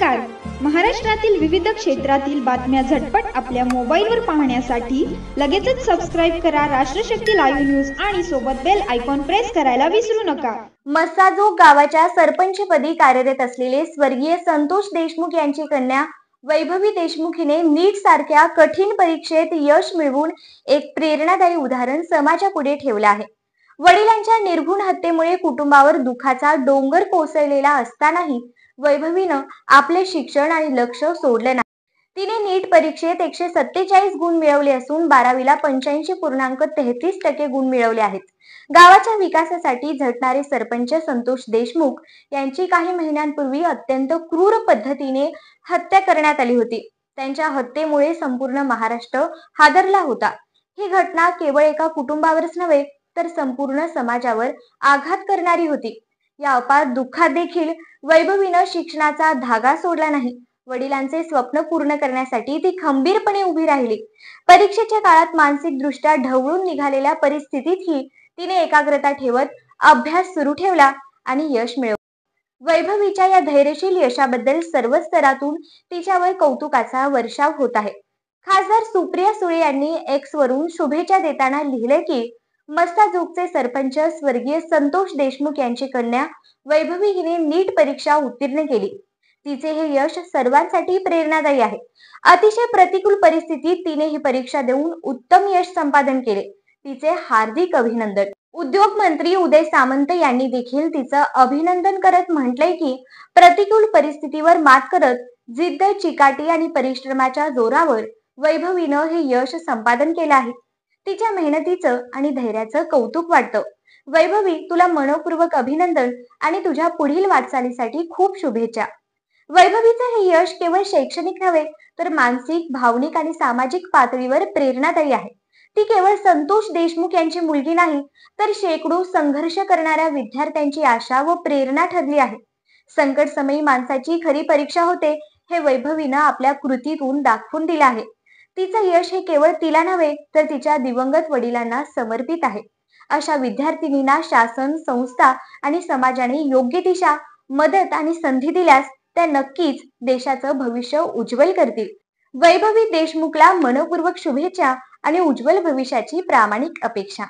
नमस्कार. महाराष्ट्रातील विविध क्षेत्रातील बातम्या झटपट आपल्या मोबाईलवर पाहण्यासाठी लगेचच सबस्क्राइब करा राष्ट्रशक्ती लाईव्ह न्यूज आणि सोबत बेल आयकॉन प्रेस करायला विसरू नका. मस्साजोग गावाच्या सरपंचपदी कार्यरत असलेले स्वर्गीय संतोष देशमुख यांची कन्या वैभवी देशमुख हिने नीट सारख्या कठीण परीक्षेत यश मिळवून एक प्रेरणादायी उदाहरण समाजापुढे ठेवले आहे. वडिलांच्या निर्घृण हत्येमुळे कुटुंबावर दुःखाचा डोंगर कोसळलेला असतानाही वैभवीनं आपले शिक्षण आणि लक्ष सोडले नाही. तिने नीट परीक्षेत 147 गुण मिळवले असून 12वीला 85.33% गुण मिळवले आहेत. गावाच्या विकासासाठी झटणारे सरपंच संतोष देशमुख यांची काही महिन्यांपूर्वी अत्यंत क्रूर पद्धतीने हत्या करण्यात आली होती. त्यांच्या हत्येमुळे संपूर्ण महाराष्ट्र हादरला होता. ही घटना केवळ एका कुटुंबावरच नव्हे तर संपूर्ण समाजावर आघात करणारी होती. या अपार दुःखात देखील वैभवीनं शिक्षणाचा धागा सोडला नाही. वडिलांचे स्वप्न पूर्ण करण्यासाठी ती खंबीरपणे उभी राहिली. परीक्षेच्या काळात मानसिकदृष्ट्या ढवळून निघालेल्या परिस्थितीतही तिने एकाग्रता ठेवत अभ्यास सुरू ठेवला आणि यश मिळवले. वैभवीच्या या धैर्यशील यशाबद्दल सर्व स्तरातून तिच्यावर कौतुकाचा वर्षाव होत आहे. खासदार सुप्रिया सुळे यांनी एक्स वरून शुभेच्छा देताना लिहिले की मस्साजोगचे सरपंच स्वर्गीय संतोष देशमुख यांची कन्या वैभवी हिने नीट परीक्षा उत्तीर्ण केली. तिचे हे यश सर्वांसाठी प्रेरणादायी आहे. अतिशय प्रतिकूल परिस्थितीत तिने ही परीक्षा देऊन उत्तम यश संपादन केले. तिचे हार्दिक अभिनंदन. उद्योग मंत्री उदय सामंत यांनी देखील तिचं अभिनंदन करत म्हटलंय की प्रतिकूल परिस्थितीवर मात करत जिद्द, चिकाटी आणि परिश्रमाच्या जोरावर वैभवीनं हे यश संपादन केलं आहे. तिच्या मेहनतीचं आणि धैर्याचं कौतुक वाटतं. वैभवी, तुला मनपूर्वक अभिनंदन आणि तुझ्या पुढील वाटचालीसाठी खूप शुभेच्छा. वैभवीचं हे यश केवळ शैक्षणिक नव्हे तर मानसिक, भावनिक आणि सामाजिक पातळीवर प्रेरणादायी आहे. ती केवळ संतोष देशमुख यांची मुलगी नाही तर शेकडो संघर्ष करणाऱ्या विद्यार्थ्यांची आशा व प्रेरणा ठरली आहे. संकट समयी माणसाची खरी परीक्षा होते हे वैभवीनं आपल्या कृतीतून दाखवून दिलं आहे. तिचं यश हे केवळ तिला नव्हे तर तिच्या दिवंगत वडिलांना समर्पित आहे. अशा विद्यार्थिनींना शासन, संस्था आणि समाजाने योग्य दिशा, मदत आणि संधी दिल्यास त्या नक्कीच देशाचं भविष्य उज्ज्वल करतील. वैभवी देशमुखला मनपूर्वक शुभेच्छा आणि उज्ज्वल भविष्याची प्रामाणिक अपेक्षा.